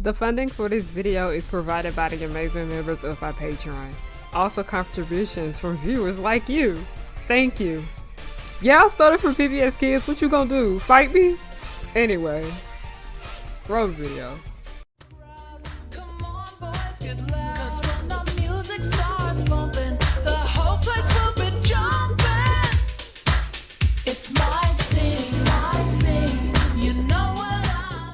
The funding for this video is provided by the amazing members of my Patreon. Also contributions from viewers like you. Thank you. Yeah, I started from PBS Kids. What you gonna do? Fight me? Anyway, roll the video. Come on, boys, get loud. 'Cause when the music starts bumping, the whole place will be jumping. It's my scene, you know what I'm.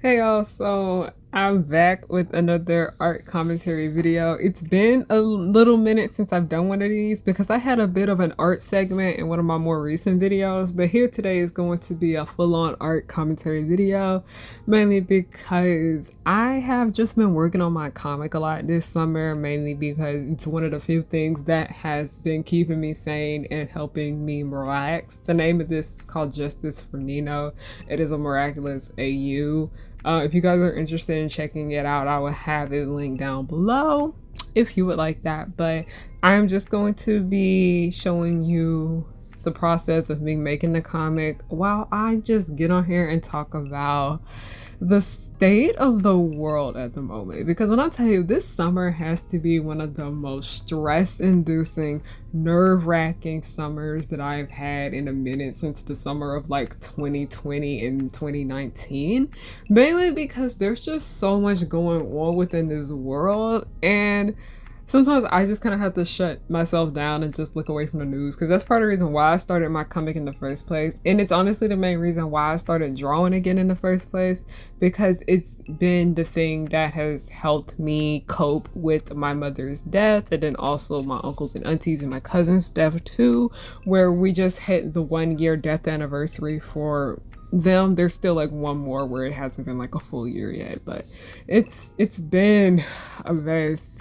Hey y'all, so I'm back with another art commentary video. It's been a little minute since I've done one of these because I had a bit of an art segment in one of my more recent videos, but here today is going to be a full-on art commentary video, mainly because I have just been working on my comic a lot this summer, mainly because it's one of the few things that has been keeping me sane and helping me relax. The name of this is called Justice for Nino. It is a miraculous AU. If you guys are interested in checking it out, I will have it linked down below if you would like that. But I'm just going to be showing you the process of me making the comic while I just get on here and talk about the state of the world at the moment. Because when I tell you, this summer has to be one of the most stress-inducing, nerve-wracking summers that I've had in a minute since the summer of like 2020 and 2019. Mainly because there's just so much going on within this world, and sometimes I just kind of have to shut myself down and just look away from the news, because that's part of the reason why I started my comic in the first place. And it's honestly the main reason why I started drawing again in the first place, because it's been the thing that has helped me cope with my mother's death, and then also my uncles and aunties and my cousins' death too, where we just hit the 1-year death anniversary for them. There's still like one more where it hasn't been like a full year yet, but it's been a mess.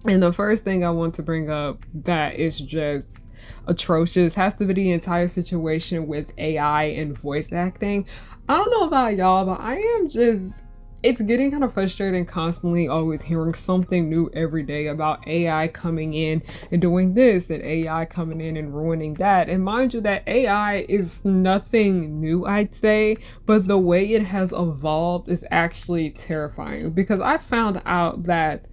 And the first thing I want to bring up that is just atrocious has to be the entire situation with AI and voice acting. I don't know about y'all, but it's getting kind of frustrating constantly always hearing something new every day about AI coming in and doing this and AI coming in and ruining that. And mind you, that AI is nothing new, I'd say, but the way it has evolved is actually terrifying, because I found out that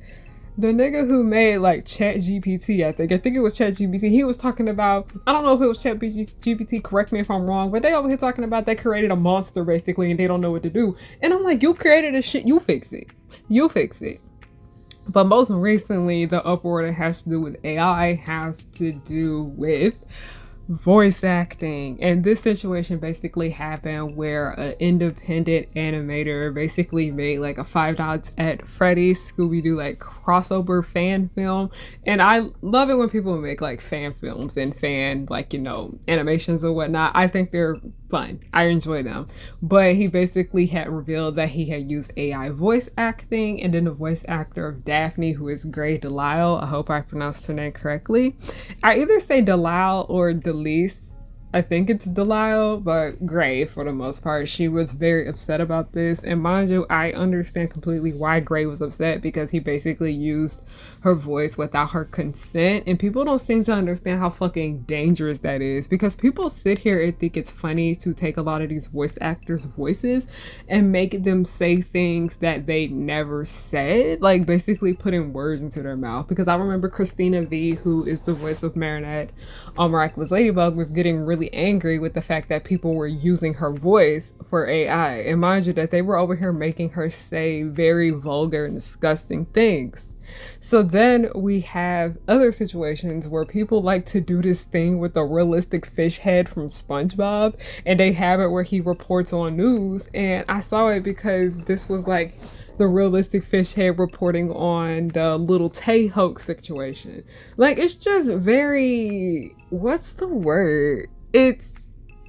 the nigga who made like ChatGPT, I think it was ChatGPT, he was talking about, I don't know if it was ChatGPT, correct me if I'm wrong, but they over here talking about they created a monster basically and they don't know what to do. And I'm like, you created this shit, you fix it. You fix it. But most recently, the uproar that has to do with AI has to do with voice acting. And this situation basically happened where an independent animator basically made like a Five Nights at Freddy's Scooby-Doo like crossover fan film. And I love it when people make like fan films and fan, like, you know, animations or whatnot. I think they're fun. I enjoy them. But he basically had revealed that he had used AI voice acting, and then the voice actor of Daphne, who is Gray Delisle, I hope I pronounced her name correctly. I either say Delisle or Delise. I think it's Delisle, but Gray for the most part. She was very upset about this. And mind you, I understand completely why Gray was upset, because he basically used her voice without her consent. And people don't seem to understand how fucking dangerous that is, because people sit here and think it's funny to take a lot of these voice actors' voices and make them say things that they never said, like basically putting words into their mouth. Because I remember Christina V, who is the voice of Marinette on Miraculous Ladybug, was getting really angry with the fact that people were using her voice for AI. And mind you, that they were over here making her say very vulgar and disgusting things. So then we have other situations where people like to do this thing with the realistic fish head from SpongeBob, and they have it where he reports on news. And I saw it because this was like the realistic fish head reporting on the little Tay hoax situation. Like, it's just very, what's the word? It's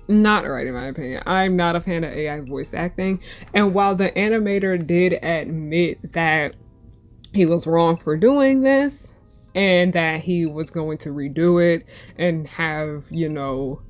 not right in my opinion. I'm not a fan of AI voice acting. And while the animator did admit that he was wrong for doing this and that he was going to redo it and have, you know,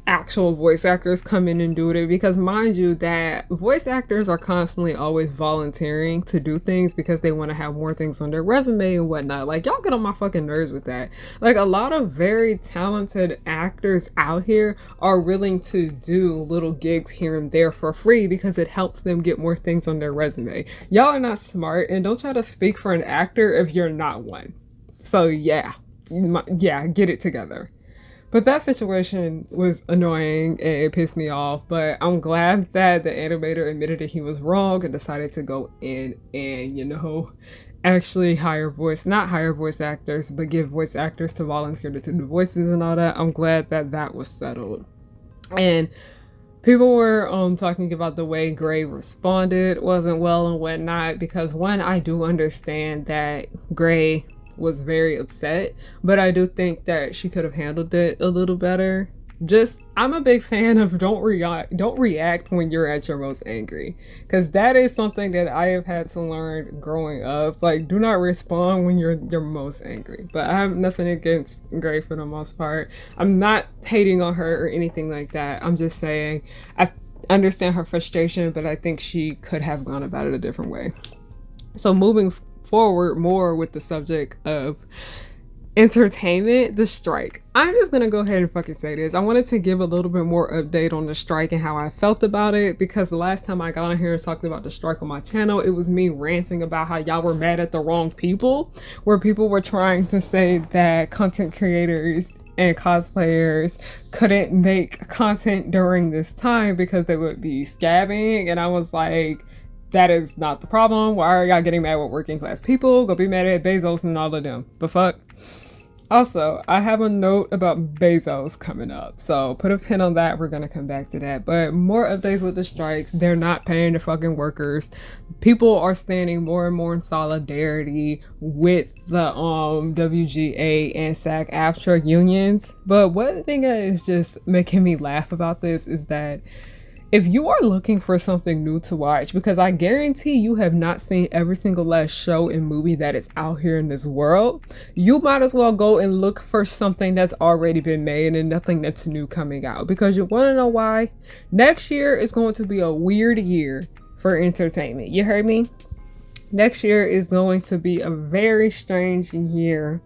actual voice actors come in and do it, because mind you that voice actors are constantly always volunteering to do things because they want to have more things on their resume and whatnot. Like, y'all get on my fucking nerves with that. Like, a lot of very talented actors out here are willing to do little gigs here and there for free because it helps them get more things on their resume. Y'all are not smart, and don't try to speak for an actor if you're not one. So yeah, get it together. But that situation was annoying and it pissed me off. But I'm glad that the animator admitted that he was wrong and decided to go in and, actually not hire voice actors, but give voice actors to volunteer to do the voices and all that. I'm glad that that was settled. And people were talking about the way Gray responded wasn't well and whatnot, because one, I do understand that Gray was very upset, but I do think that she could have handled it a little better. I'm a big fan of don't react when you're at your most angry, because that is something that I have had to learn growing up. Like, do not respond when you're most angry. But I have nothing against Gray for the most part. I'm not hating on her or anything like that. I'm just saying I understand her frustration, but I think she could have gone about it a different way. So moving forward more with the subject of entertainment, the strike. I'm just gonna go ahead and fucking say this. I wanted to give a little bit more update on the strike and how I felt about it, because the last time I got on here and talked about the strike on my channel, it was me ranting about how y'all were mad at the wrong people, where people were trying to say that content creators and cosplayers couldn't make content during this time because they would be scabbing, and I was like, that is not the problem. Why are y'all getting mad with working class people? Go be mad at Bezos and all of them. The fuck? Also, I have a note about Bezos coming up, so put a pin on that. We're gonna come back to that. But more updates with the strikes. They're not paying the fucking workers. People are standing more and more in solidarity with the WGA and SAG-AFTRA unions. But one thing that is just making me laugh about this is that if you are looking for something new to watch, because I guarantee you have not seen every single last show and movie that is out here in this world, you might as well go and look for something that's already been made and nothing that's new coming out. Because you want to know why? Next year is going to be a weird year for entertainment. You heard me? Next year is going to be a very strange year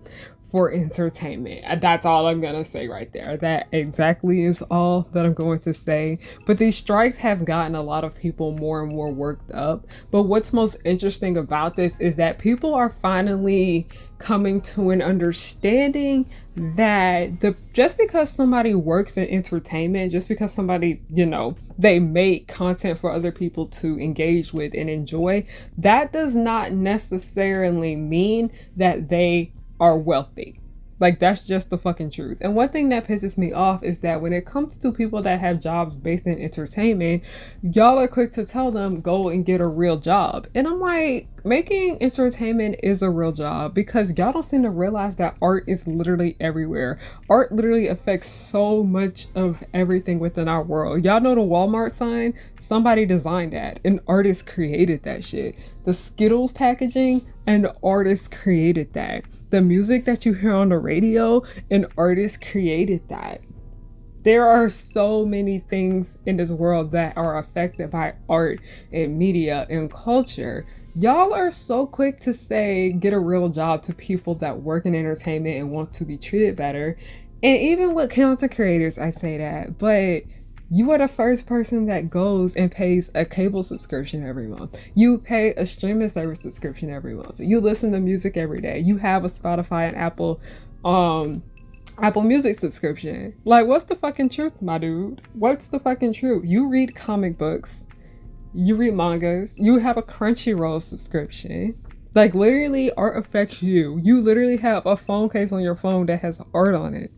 for entertainment. That's all I'm gonna say right there. That exactly is all that I'm going to say. But these strikes have gotten a lot of people more and more worked up. But what's most interesting about this is that people are finally coming to an understanding that just because somebody works in entertainment, just because somebody, they make content for other people to engage with and enjoy, that does not necessarily mean that they are wealthy. Like, that's just the fucking truth. And one thing that pisses me off is that when it comes to people that have jobs based in entertainment, y'all are quick to tell them go and get a real job. And I'm like, making entertainment is a real job, because y'all don't seem to realize that art is literally everywhere. Art literally affects so much of everything within our world. Y'all know the Walmart sign? Somebody designed that. An artist created that shit. The Skittles packaging, an artist created that. The music that you hear on the radio, an artist created that. There are so many things in this world that are affected by art and media and culture. Y'all are so quick to say get a real job to people that work in entertainment and want to be treated better. And even with content creators, I say that, but you are the first person that goes and pays a cable subscription every month. You pay a streaming service subscription every month. You listen to music every day. You have a Spotify and Apple Music subscription. Like, what's the fucking truth, my dude? What's the fucking truth? You read comic books. You read mangas. You have a Crunchyroll subscription. Like, literally, art affects you. You literally have a phone case on your phone that has art on it.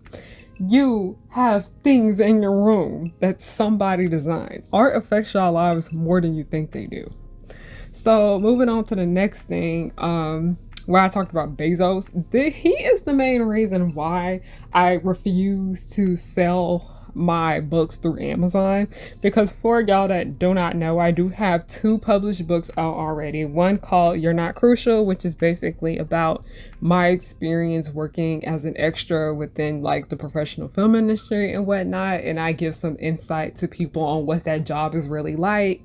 You have things in your room that somebody designed. Art affects y'all lives more than you think they do. So moving on to the next thing, where I talked about Bezos. He is the main reason why I refuse to sell my books through Amazon. Because for y'all that do not know, I do have 2 published books out already. One called You're Not Crucial, which is basically about my experience working as an extra within like the professional film industry and whatnot. And I give some insight to people on what that job is really like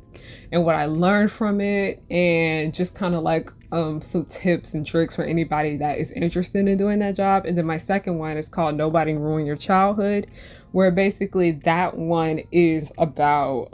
and what I learned from it, and just kind of like some tips and tricks for anybody that is interested in doing that job. And then my second one is called Nobody Ruin Your Childhood, where basically that one is about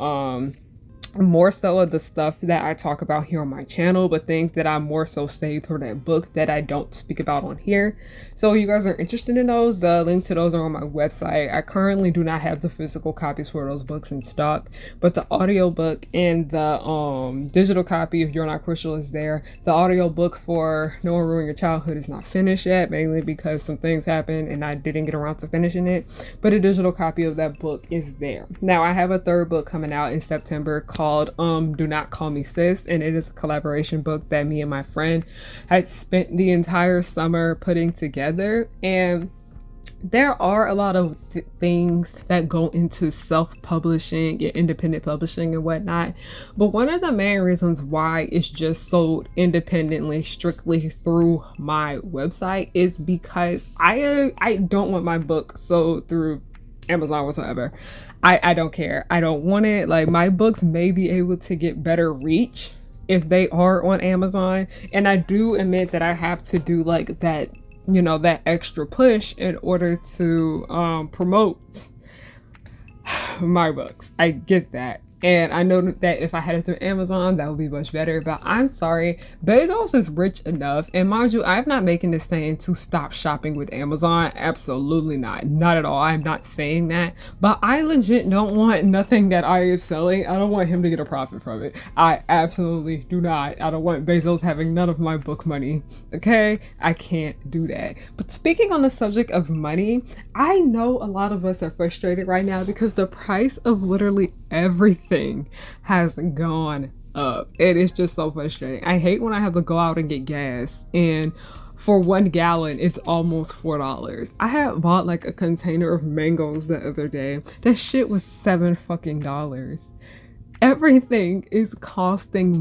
more so of the stuff that I talk about here on my channel, but things that I more so saved for that book that I don't speak about on here. So if you guys are interested in those, the link to those are on my website. I currently do not have the physical copies for those books in stock, but the audiobook and the digital copy of You're Not Crucial is there. The audiobook for No One Ruin Your Childhood is not finished yet, mainly because some things happened and I didn't get around to finishing it, but a digital copy of that book is there. Now I have a 3rd book coming out in September called Do Not Call Me Sis, and it is a collaboration book that me and my friend had spent the entire summer putting together. And there are a lot of things that go into self-publishing and independent publishing and whatnot, but one of the main reasons why it's just sold independently strictly through my website is because I don't want my book sold through Amazon whatsoever. I don't care. I don't want it. Like, my books may be able to get better reach if they are on Amazon, and I do admit that I have to do like that, you know, that extra push in order to promote my books. I get that. And I know that if I had it through Amazon, that would be much better. But I'm sorry, Bezos is rich enough. And mind you, I'm not making this saying to stop shopping with Amazon. Absolutely not. Not at all. I'm not saying that. But I legit don't want nothing that I am selling. I don't want him to get a profit from it. I absolutely do not. I don't want Bezos having none of my book money. Okay? I can't do that. But speaking on the subject of money, I know a lot of us are frustrated right now because the price of literally everything has gone up. It is just so frustrating. I hate when I have to go out and get gas, and for 1 gallon it's almost $4. I had bought like a container of mangoes the other day. That shit was $7 fucking. Everything is costing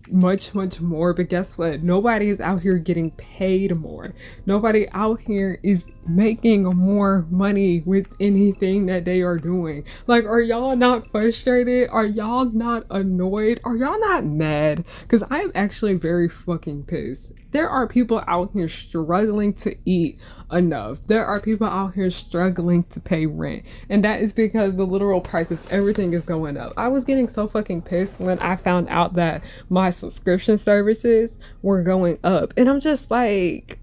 much more, but guess what? Nobody is out here getting paid more. Nobody out here is making more money with anything that they are doing. Like, are y'all not frustrated? Are y'all not annoyed? Are y'all not mad? Because I am actually very fucking pissed. There are people out here struggling to eat enough. There are people out here struggling to pay rent, and that is because the literal price of everything is going up. I was getting so fucking pissed when I found out that my subscription services were going up, and I'm just like,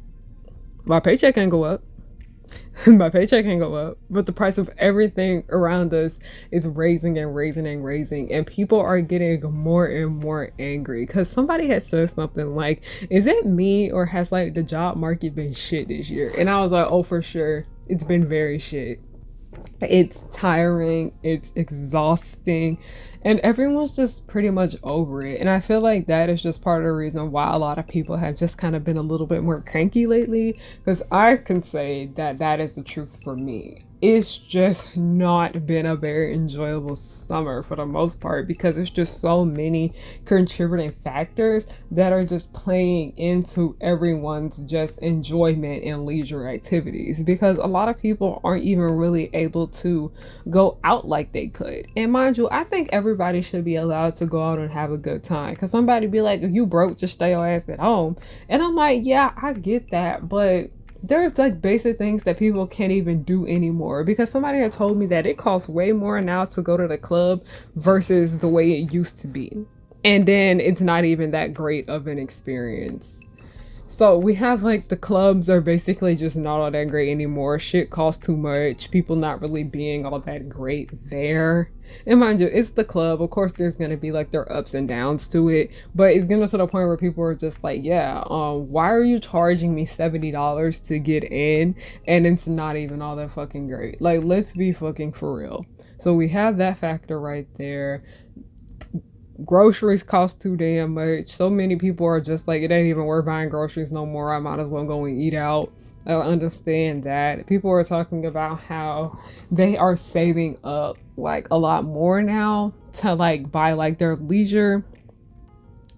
my paycheck can go up. My paycheck can go up, but the price of everything around us is raising, and people are getting more and more angry because somebody had said something like, is it me or has like the job market been shit this year? And I was like, oh, for sure, it's been very shit. It's tiring, it's exhausting, and everyone's just pretty much over it. And I feel like that is just part of the reason why a lot of people have just kind of been a little bit more cranky lately, because I can say that that is the truth for me. It's just not been a very enjoyable summer for the most part, because it's just so many contributing factors that are just playing into everyone's just enjoyment and leisure activities, because a lot of people aren't even really able to go out like they could. And mind you, I think everybody should be allowed to go out and have a good time, because somebody be like, if you broke, just stay your ass at home. And I'm like, yeah, I get that, but there's like basic things that people can't even do anymore, because somebody had told me that it costs way more now to go to the club versus the way it used to be, and then it's not even that great of an experience. So we have like the clubs are basically just not all that great anymore. Shit costs too much. People not really being all that great there. And mind you, it's the club. Of course, there's gonna be like their ups and downs to it, but it's getting to the point where people are just like, yeah, why are you charging me $70 to get in, and it's not even all that fucking great? Like, let's be fucking for real. So we have that factor right there. Groceries cost too damn much. So many people are just like, it ain't even worth buying groceries no more. I might as well go and eat out. I understand that. People are talking about how they are saving up like a lot more now to like buy like their leisure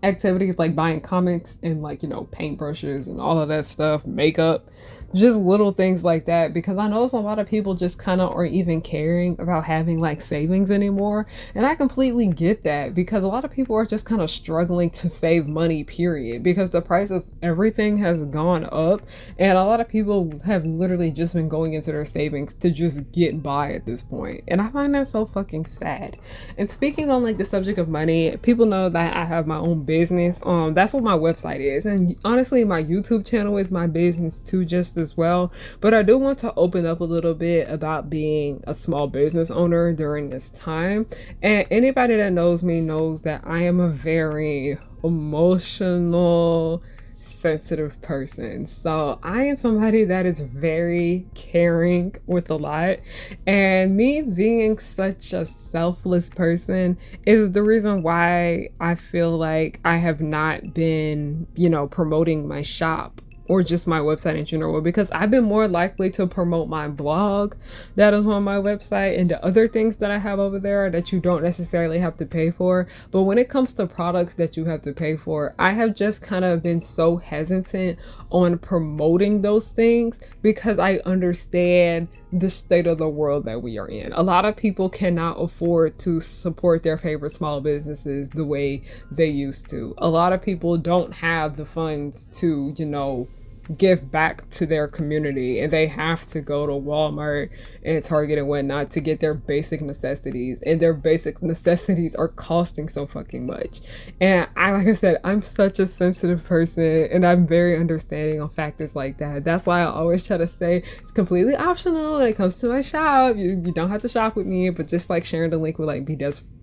activities, like buying comics and like, you know, paintbrushes and all of that stuff, makeup, just little things like that. Because I know a lot of people just kind of aren't even caring about having like savings anymore. And I completely get that, because a lot of people are just kind of struggling to save money, period, because the price of everything has gone up. And a lot of people have literally just been going into their savings to just get by at this point. And I find that so fucking sad. And speaking on like the subject of money, people know that I have my own business. That's what my website is. And honestly, my YouTube channel is my business too, just as well. But I do want to open up a little bit about being a small business owner during this time. And anybody that knows me knows that I am a very emotional, sensitive person. So I am somebody that is very caring with a lot. And me being such a selfless person is the reason why I feel like I have not been, you know, promoting my shop or just my website in general, because I've been more likely to promote my blog that is on my website and the other things that I have over there that you don't necessarily have to pay for. But when it comes to products that you have to pay for, I have just kind of been so hesitant on promoting those things because I understand the state of the world that we are in. A lot of people cannot afford to support their favorite small businesses the way they used to. A lot of people don't have the funds to, you know, give back to their community, and they have to go to Walmart and Target and whatnot to get their basic necessities, and their basic necessities are costing so fucking much. And like I said, I'm such a sensitive person, and I'm very understanding on factors like that. That's why I always try to say it's completely optional when it comes to my shop. You don't have to shop with me, but just like sharing the link would like be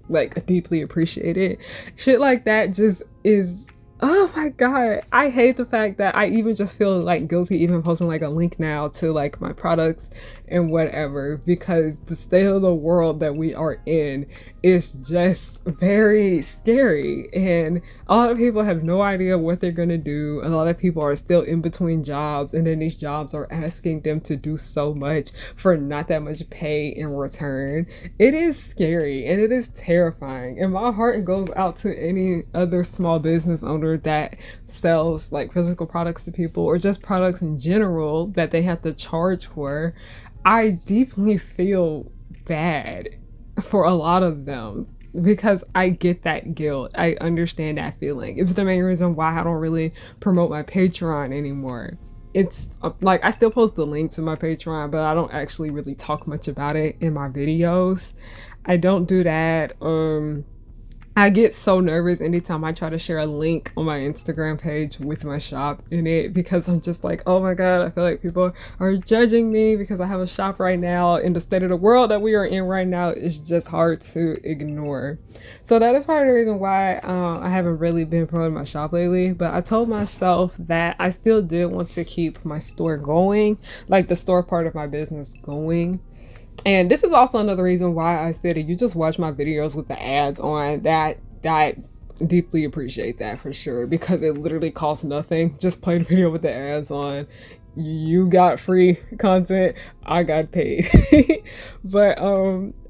like deeply appreciated. Shit like that just is, oh my god, I hate the fact that I even just feel like guilty even posting like a link now to like my products and whatever, because the state of the world that we are in is just very scary, and a lot of people have no idea what they're gonna do. A lot of people are still in between jobs, and then these jobs are asking them to do so much for not that much pay in return. It is scary and it is terrifying, and my heart goes out to any other small business owner that sells like physical products to people, or just products in general that they have to charge for. I deeply feel bad for a lot of them because I get that guilt. I understand that feeling. It's the main reason why I don't really promote my Patreon anymore. It's like I still post the link to my Patreon, but I don't actually really talk much about it in my videos. I don't do that. I get so nervous anytime I try to share a link on my Instagram page with my shop in it, because I'm just like, oh my god, I feel like people are judging me because I have a shop right now. In the state of the world that we are in right now, it's just hard to ignore. So that is part of the reason why I haven't really been promoting my shop lately. But I told myself that I still did want to keep my store going, like the store part of my business going. And this is also another reason why I said, if you just watch my videos with the ads on, that deeply appreciate that for sure, because it literally costs nothing. Just play the video with the ads on. You got free content, I got paid. But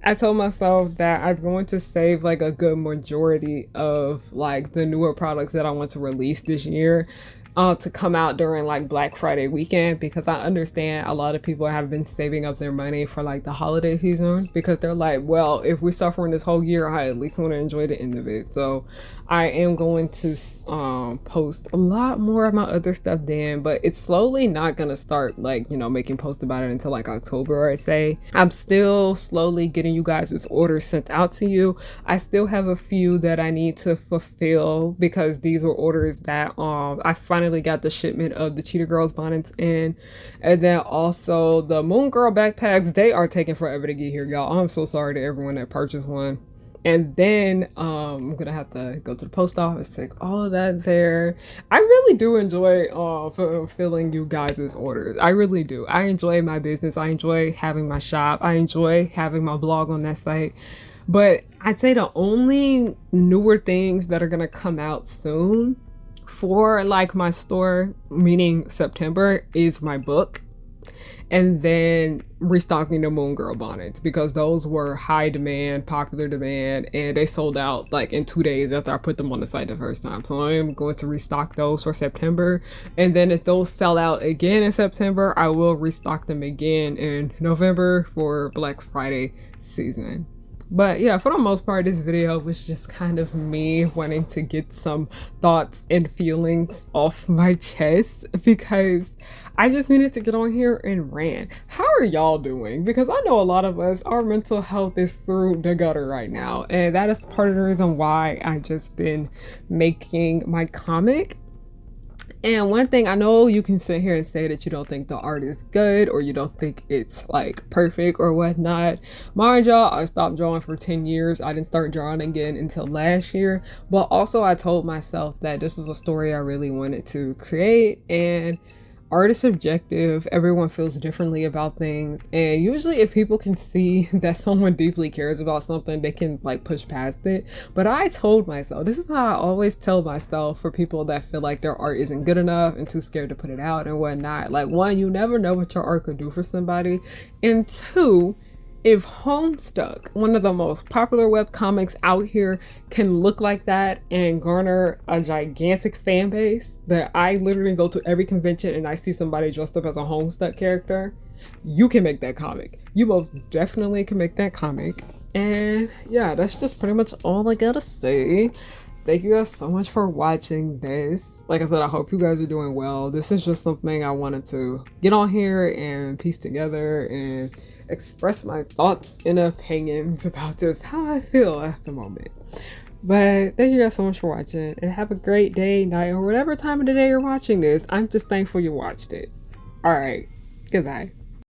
I told myself that I'm going to save like a good majority of like the newer products that I want to release this year to come out during like Black Friday weekend, because I understand a lot of people have been saving up their money for like the holiday season, because they're like, well, if we're suffering this whole year, I at least want to enjoy the end of it. So I am going to post a lot more of my other stuff then, but it's slowly not gonna start like, you know, making posts about it until like October, I'd say. I'm still slowly getting you guys this order sent out to you. I still have a few that I need to fulfill, because these were orders that I finally got the shipment of the Cheetah Girls bonnets in, and then also the Moon Girl backpacks. They are taking forever to get here, y'all. I'm so sorry to everyone that purchased one. And then I'm gonna have to go to the post office, take all of that there. I really do enjoy fulfilling you guys' orders. I really do. I enjoy my business. I enjoy having my shop. I enjoy having my blog on that site. But I'd say the only newer things that are gonna come out soon for like my store, meaning September, is my book. and then restocking the Moon Girl bonnets because those were high demand, popular demand, and they sold out like in 2 days after I put them on the site the first time. So I am going to restock those for September, and then if those sell out again in September, I will restock them again in November for Black Friday season. But yeah, for the most part, this video was just kind of me wanting to get some thoughts and feelings off my chest because I just needed to get on here and rant. How are y'all doing? Because I know a lot of us, our mental health is through the gutter right now. And that is part of the reason why I just been making my comic. And one thing, I know you can sit here and say that you don't think the art is good or you don't think it's like perfect or whatnot. Mind y'all, I stopped drawing for 10 years. I didn't start drawing again until last year. But also I told myself that this is a story I really wanted to create, and art is subjective. Everyone feels differently about things, and usually if people can see that someone deeply cares about something, they can like push past it. But I told myself, this is how I always tell myself for people that feel like their art isn't good enough and too scared to put it out and whatnot. Like, one, you never know what your art could do for somebody, and two, if Homestuck, one of the most popular web comics out here, can look like that and garner a gigantic fan base that I literally go to every convention and I see somebody dressed up as a Homestuck character, you can make that comic. You most definitely can make that comic. And yeah, that's just pretty much all I gotta say. Thank you guys so much for watching this. Like I said, I hope you guys are doing well. This is just something I wanted to get on here and piece together and express my thoughts and opinions about just how I feel at the moment. But thank you guys so much for watching, and have a great day, night, or whatever time of the day you're watching this. I'm just thankful you watched it. All right, goodbye.